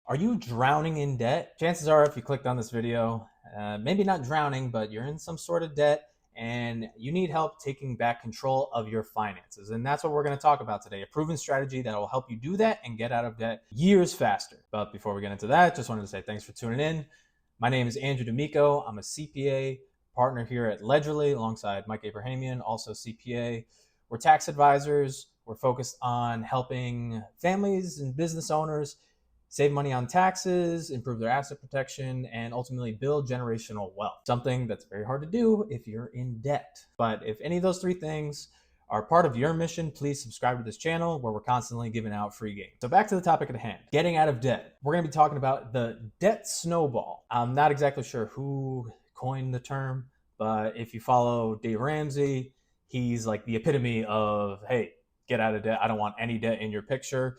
Are you drowning in debt? Chances are, if you clicked on this video, maybe not drowning, but you're in some sort of debt and you need help taking back control of your finances. And that's what we're going to talk about today, a proven strategy that will help you do that and get out of debt years faster. But before we get into that, just wanted to say thanks for tuning in. My name is Andrew D'Amico. I'm a CPA partner here at Ledgerly alongside Mike Abrahamian, also CPA. We're tax advisors. We're focused on helping families and business owners save money on taxes, improve their asset protection, and ultimately build generational wealth. Something that's very hard to do if you're in debt. But if any of those three things are part of your mission, please subscribe to this channel where we're constantly giving out free games. So back to the topic at hand, getting out of debt. We're gonna be talking about the debt snowball. I'm not exactly sure who coined the term, but if you follow Dave Ramsey, he's like the epitome of, hey, get out of debt. I don't want any debt in your picture.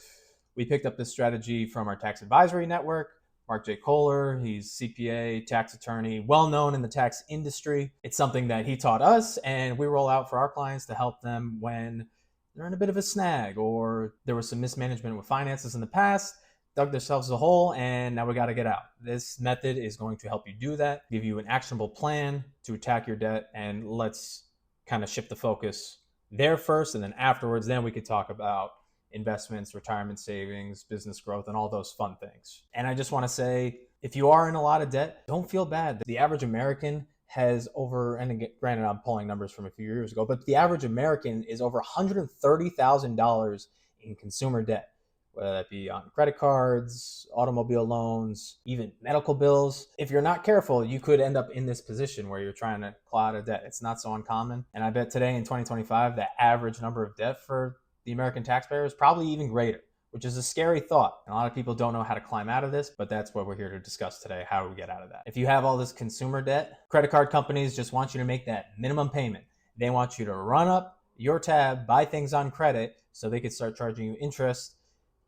We picked up this strategy from our tax advisory network. Mark J. Kohler, he's CPA, tax attorney, well known in the tax industry. It's something that he taught us, and we roll out for our clients to help them when they're in a bit of a snag or there was some mismanagement with finances in the past, dug themselves a hole, and now we got to get out. This method is going to help you do that, give you an actionable plan to attack your debt, and let's kind of shift the focus there first, and then afterwards, then we could talk about investments, retirement savings, business growth, and all those fun things. And I just want to say, if you are in a lot of debt, don't feel bad. The average American has over, and granted, I'm pulling numbers from a few years ago, but the average American is over $130,000 in consumer debt, whether that be on credit cards, automobile loans, even medical bills. If you're not careful, you could end up in this position where you're trying to claw out of debt. It's not so uncommon. And I bet today in 2025, the average number of debt for the American taxpayer is probably even greater, which is a scary thought. And a lot of people don't know how to climb out of this, but that's what we're here to discuss today, how do we get out of that. If you have all this consumer debt, credit card companies just want you to make that minimum payment. They want you to run up your tab, buy things on credit so they can start charging you interest.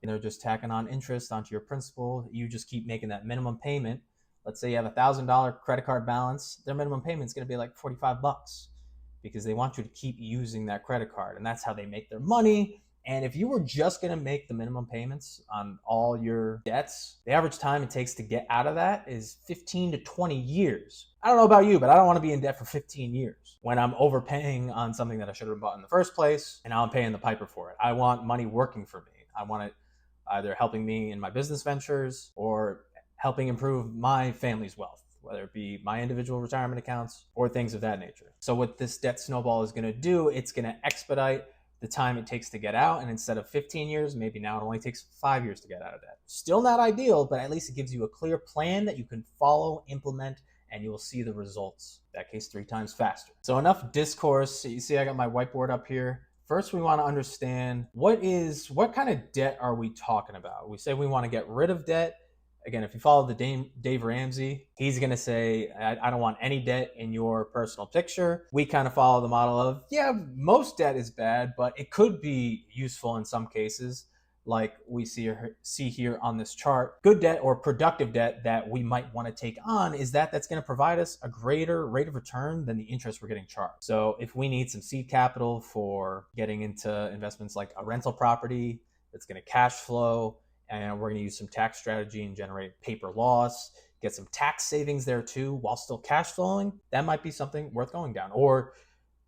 And they're just tacking on interest onto your principal. You just keep making that minimum payment. Let's say you have a $1,000 credit card balance, their minimum payment is going to be like $45 because they want you to keep using that credit card, and that's how they make their money. And if you were just going to make the minimum payments on all your debts, the average time it takes to get out of that is 15 to 20 years. I don't know about you, but I don't want to be in debt for 15 years when I'm overpaying on something that I should have bought in the first place, and now I'm paying the piper for it. I want money working for me. I want it either helping me in my business ventures or helping improve my family's wealth, whether it be my individual retirement accounts or things of that nature. So what this debt snowball is going to do, it's going to expedite the time it takes to get out. And instead of 15 years, maybe now it only takes 5 years to get out of debt. Still not ideal, but at least it gives you a clear plan that you can follow, implement, and you will see the results. In that case, 3 times faster. So enough discourse. You see I got my whiteboard up here. First, we want to understand what kind of debt are we talking about? We say we want to get rid of debt. Again, if you follow the Dave Ramsey, he's going to say, I don't want any debt in your personal picture. We kind of follow the model of, yeah, most debt is bad, but it could be useful in some cases, like we see here on this chart. Good debt or productive debt that we might want to take on is that's going to provide us a greater rate of return than the interest we're getting charged. So if we need some seed capital for getting into investments like a rental property that's going to cash flow, and we're going to use some tax strategy and generate paper loss, get some tax savings there too while still cash flowing, that might be something worth going down. Or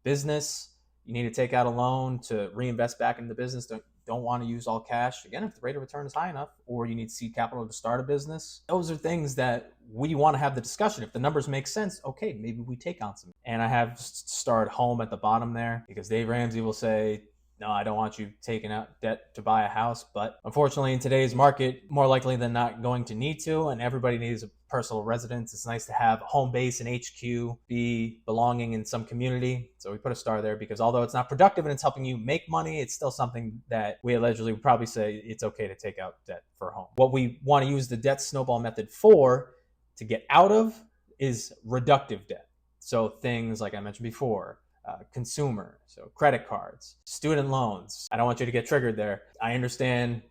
business, you need to take out a loan to reinvest back into the business. Don't want to use all cash. Again, if the rate of return is high enough, or you need seed capital to start a business, those are things that we want to have the discussion. If the numbers make sense, okay, maybe we take on some. And I have start home at the bottom there because Dave Ramsey will say, no, I don't want you taking out debt to buy a house. But unfortunately, in today's market, more likely than not going to need to, and everybody needs a personal residence. It's nice to have a home base and HQ, be belonging in some community. So we put a star there because although it's not productive and it's helping you make money, it's still something that we allegedly would probably say it's okay to take out debt for a home. What we want to use the debt snowball method for to get out of is reductive debt. So things like I mentioned before, consumer, so credit cards, student loans. I don't want you to get triggered there. I understand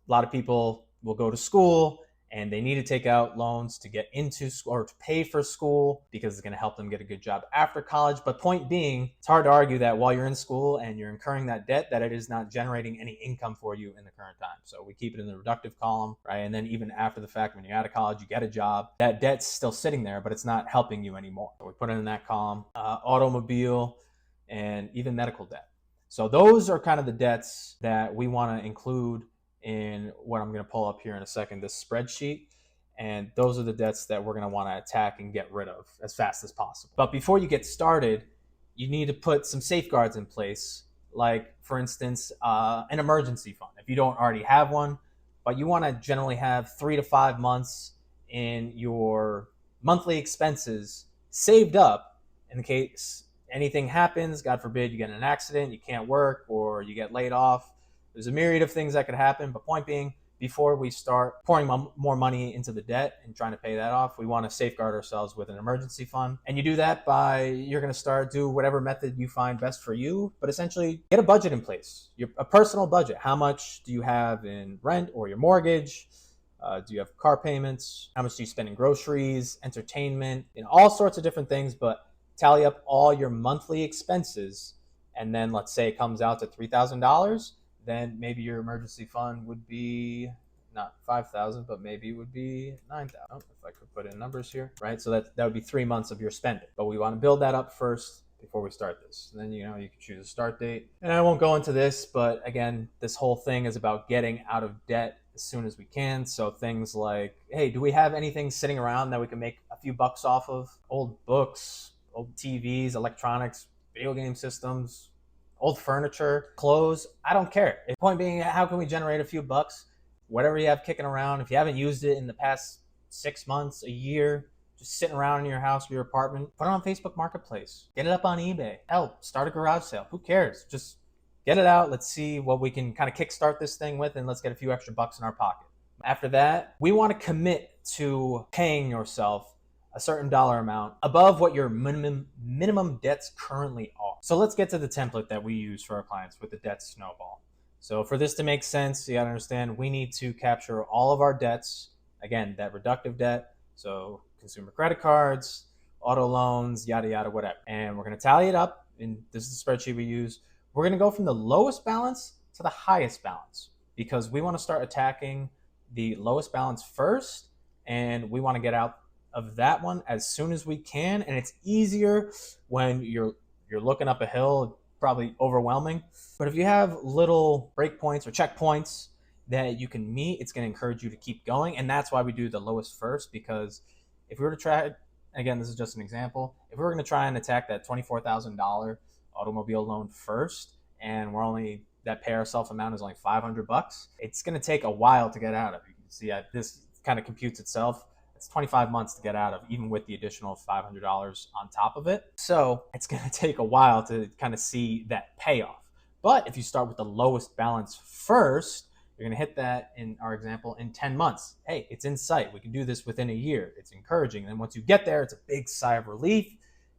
a lot of people will go to school and they need to take out loans to get into school or to pay for school because it's going to help them get a good job after college. But point being, it's hard to argue that while you're in school and you're incurring that debt, that it is not generating any income for you in the current time. So we keep it in the reductive column, right? And then even after the fact, when you're out of college, you get a job, that debt's still sitting there, but it's not helping you anymore. So we put it in that column. Automobile and even medical debt. So those are kind of the debts that we want to include in what I'm going to pull up here in a second, this spreadsheet. And those are the debts that we're going to want to attack and get rid of as fast as possible. But before you get started, you need to put some safeguards in place, like, for instance, an emergency fund. If you don't already have one, but you want to generally have 3 to 5 months in your monthly expenses saved up in the case anything happens, God forbid you get in an accident, you can't work, or you get laid off. There's a myriad of things that could happen, but point being, before we start pouring more money into the debt and trying to pay that off, we want to safeguard ourselves with an emergency fund. And you do that by, you're going to do whatever method you find best for you, but essentially get a budget in place, a personal budget. How much do you have in rent or your mortgage? Do you have car payments? How much do you spend in groceries, entertainment, all sorts of different things, but tally up all your monthly expenses. And then let's say it comes out to $3,000. Then maybe your emergency fund would be not 5,000, but maybe it would be 9,000. Oh, if I could put in numbers here, right? So that would be 3 months of your spending. But we want to build that up first before we start this. And then, you can choose a start date. And I won't go into this, but again, this whole thing is about getting out of debt as soon as we can. So things like, hey, do we have anything sitting around that we can make a few bucks off of? Old books, old TVs, electronics, video game systems, old furniture, clothes, I don't care. The point being, how can we generate a few bucks? Whatever you have kicking around, if you haven't used it in the past 6 months, a year, just sitting around in your house or your apartment, put it on Facebook Marketplace. Get it up on eBay. Hell, start a garage sale. Who cares? Just get it out. Let's see what we can kind of kickstart this thing with, and let's get a few extra bucks in our pocket. After that, we want to commit to paying yourself a certain dollar amount above what your minimum debts currently are. So let's get to the template that we use for our clients with the debt snowball. So for this to make sense, you gotta understand we need to capture all of our debts. Again, that reductive debt, so consumer credit cards, auto loans, yada, yada, whatever. And we're gonna tally it up, and this is the spreadsheet we use. We're gonna go from the lowest balance to the highest balance because we wanna start attacking the lowest balance first, and we wanna get out of that one as soon as we can. And it's easier when you're looking up a hill, probably overwhelming. But if you have little breakpoints or checkpoints that you can meet, it's going to encourage you to keep going. And that's why we do the lowest first, because if we were to try, again, this is just an example, if we were going to try and attack that $24,000 automobile loan first, and that pay ourselves amount is only $500, it's going to take a while to get out of. You can see this kind of computes itself. It's 25 months to get out of, even with the additional $500 on top of it. So it's going to take a while to kind of see that payoff. But if you start with the lowest balance first, you're going to hit that, in our example, in 10 months. Hey, it's in sight. We can do this within a year. It's encouraging. And then once you get there, it's a big sigh of relief.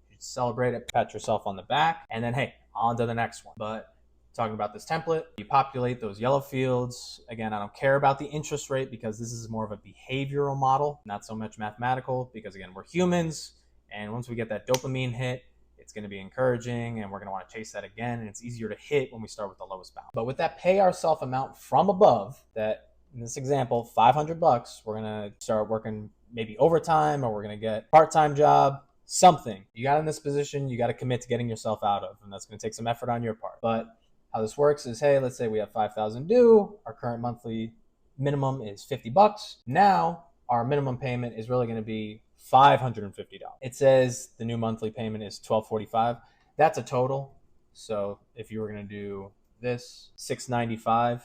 You celebrate it, pat yourself on the back, and then, hey, on to the next one. But talking about this template, you populate those yellow fields. Again, I don't care about the interest rate because this is more of a behavioral model, not so much mathematical, because again, we're humans. And once we get that dopamine hit, it's going to be encouraging, and we're going to want to chase that again. And it's easier to hit when we start with the lowest balance. But with that pay ourself amount from above, that in this example, $500, we're going to start working maybe overtime, or we're going to get part-time job, something. You got in this position, you got to commit to getting yourself out of, and that's going to take some effort on your part. But how this works is, hey, let's say we have $5,000 due. Our current monthly minimum is $50. Now our minimum payment is really going to be $550. It says the new monthly payment is $1,245. That's a total. So if you were going to do this, $695,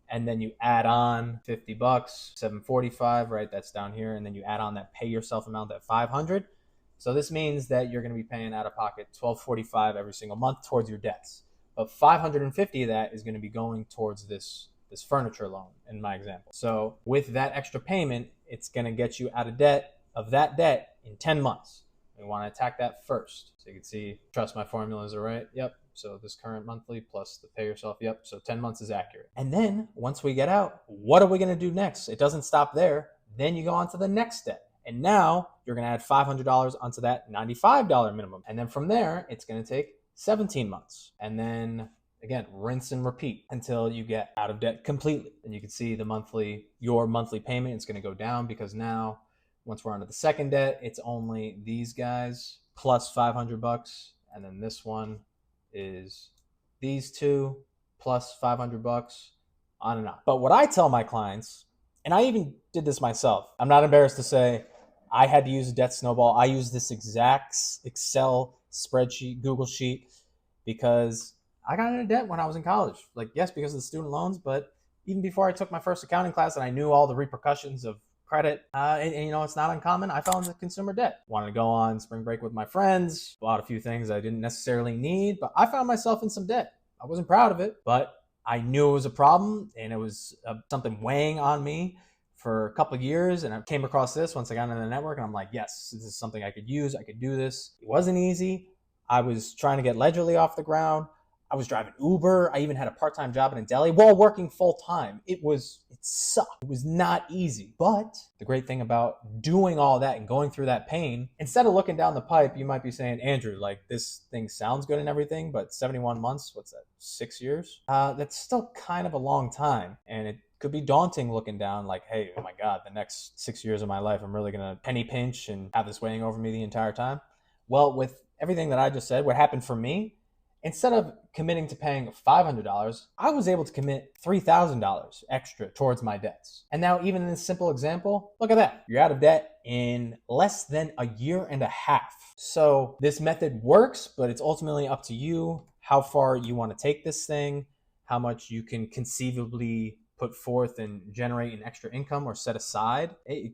and then you add on $50, $745, right? That's down here. And then you add on that pay yourself amount, that $500. So this means that you're going to be paying out of pocket $1,245 every single month towards your debts. But $550 of that is going to be going towards this furniture loan in my example. So with that extra payment, it's going to get you out of that debt in 10 months. We want to attack that first. So you can see, trust my formulas are right. Yep. So this current monthly plus the pay yourself. Yep. So 10 months is accurate. And then once we get out, what are we going to do next? It doesn't stop there. Then you go on to the next debt. And now you're going to add $500 onto that $95 minimum. And then from there, it's going to take 17 months. And then again, rinse and repeat until you get out of debt completely. And you can see your monthly payment is going to go down, because now once we're onto the second debt, it's only these guys plus $500. And then this one is these two plus $500, on and on. But what I tell my clients, and I even did this myself, I'm not embarrassed to say I had to use Debt Snowball. I used this exact Excel spreadsheet, Google sheet, because I got into debt when I was in college. Like, yes, because of the student loans, but even before I took my first accounting class and I knew all the repercussions of credit, and it's not uncommon, I fell into consumer debt. Wanted to go on spring break with my friends, bought a few things I didn't necessarily need, but I found myself in some debt. I wasn't proud of it, but I knew it was a problem, and it was something weighing on me for a couple of years. And I came across this once I got into the network, and I'm like, yes, this is something I could use. I could do this. It wasn't easy. I was trying to get Ledgerly off the ground. I was driving Uber. I even had a part-time job in a deli while working full-time. It sucked. It was not easy. But the great thing about doing all that and going through that pain, instead of looking down the pipe, you might be saying, Andrew, like, this thing sounds good and everything, but 71 months, what's that, 6 years? That's still kind of a long time. And it could be daunting looking down like, hey, oh my God, the next 6 years of my life, I'm really going to penny pinch and have this weighing over me the entire time. Well, with everything that I just said, what happened for me, instead of committing to paying $500, I was able to commit $3,000 extra towards my debts. And now, even in this simple example, look at that. You're out of debt in less than a year and a half. So this method works, but it's ultimately up to you how far you want to take this thing, how much you can conceivably put forth and generate an extra income or set aside. It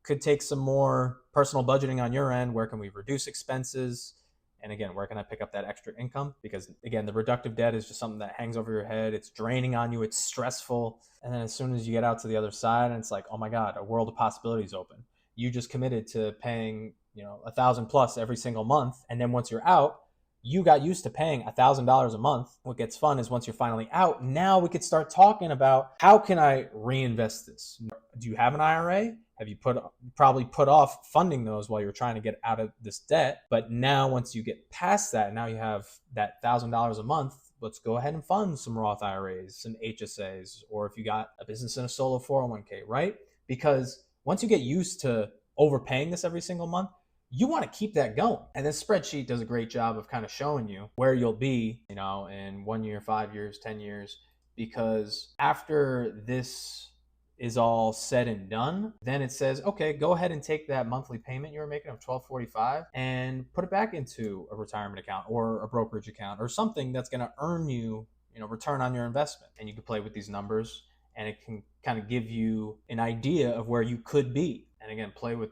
could take some more personal budgeting on your end. Where can we reduce expenses? And again, where can I pick up that extra income? Because again, the reductive debt is just something that hangs over your head. It's draining on you. It's stressful. And then as soon as you get out to the other side, and it's like, oh my God, a world of possibilities open. You just committed to paying, $1,000 plus every single month. And then once you're out, you got used to paying $1,000 a month. What gets fun is once you're finally out, now we could start talking about, how can I reinvest this? Do you have an IRA? Have you probably put off funding those while you're trying to get out of this debt? But now once you get past that, now you have that $1,000 a month, let's go ahead and fund some Roth IRAs, some HSAs, or if you got a business and a solo 401k, right? Because once you get used to overpaying this every single month, you want to keep that going. And this spreadsheet does a great job of kind of showing you where you'll be, in 1 year, 5 years, 10 years, because after this is all said and done, then it says, okay, go ahead and take that monthly payment you were making of $1,245 and put it back into a retirement account or a brokerage account or something that's going to earn you, return on your investment. And you can play with these numbers, and it can kind of give you an idea of where you could be. And again, play with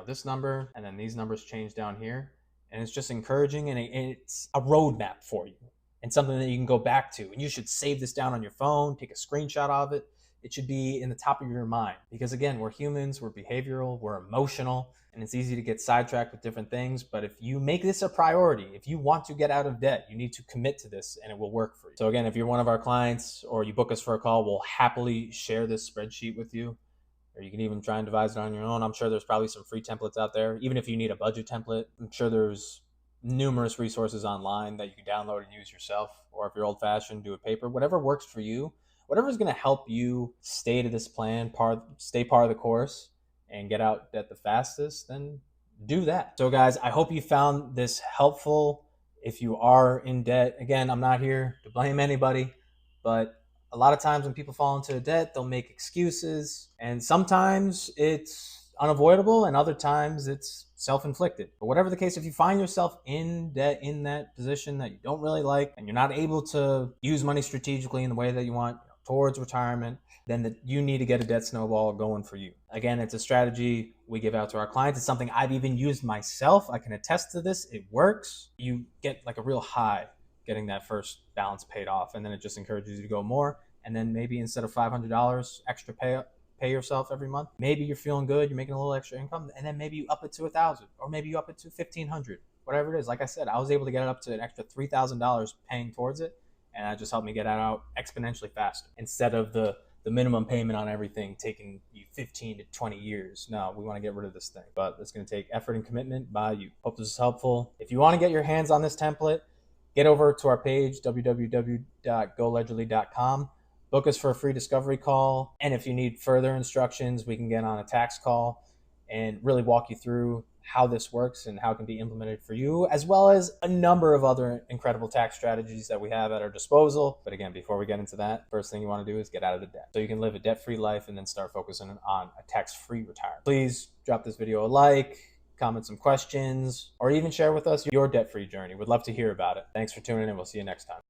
this number, and then these numbers change down here, and it's just encouraging, and it's a roadmap for you and something that you can go back to. And you should save this down on your phone, take a screenshot of it. It should be in the top of your mind, because again, we're humans, we're behavioral, we're emotional, and it's easy to get sidetracked with different things. But if you make this a priority, if you want to get out of debt, you need to commit to this, and it will work for you. So again, if you're one of our clients or you book us for a call, we'll happily share this spreadsheet with you. Or you can even try and devise it on your own. I'm sure there's probably some free templates out there. Even if you need a budget template, I'm sure there's numerous resources online that you can download and use yourself. Or if you're old fashioned, do a paper, whatever works for you, whatever is going to help you stay to this plan, stay part of the course, and get out debt the fastest, then do that. So guys, I hope you found this helpful. If you are in debt, again, I'm not here to blame anybody, but a lot of times when people fall into debt, they'll make excuses, and sometimes it's unavoidable and other times it's self-inflicted. But whatever the case, if you find yourself in debt, in that position that you don't really like, and you're not able to use money strategically in the way that you want towards retirement, then you need to get a debt snowball going for you. Again, it's a strategy we give out to our clients. It's something I've even used myself. I can attest to this. It works. You get like a real high getting that first balance paid off, and then it just encourages you to go more. And then maybe instead of $500 extra pay yourself every month, maybe you're feeling good, you're making a little extra income, and then maybe you up it to $1,000, or maybe you up it to $1,500, whatever it is. Like I said, I was able to get it up to an extra $3,000 paying towards it, and that just helped me get it out exponentially faster. Instead of the the minimum payment on everything taking you 15 to 20 years. No, we want to get rid of this thing, but it's going to take effort and commitment by you. Hope this is helpful. If you want to get your hands on this template, get over to our page, www.goledgerly.com. Book us for a free discovery call. And if you need further instructions, we can get on a tax call and really walk you through how this works and how it can be implemented for you, as well as a number of other incredible tax strategies that we have at our disposal. But again, before we get into that, first thing you want to do is get out of the debt so you can live a debt-free life and then start focusing on a tax-free retirement. Please drop this video a like, comment some questions, or even share with us your debt-free journey. We'd love to hear about it. Thanks for tuning in. We'll see you next time.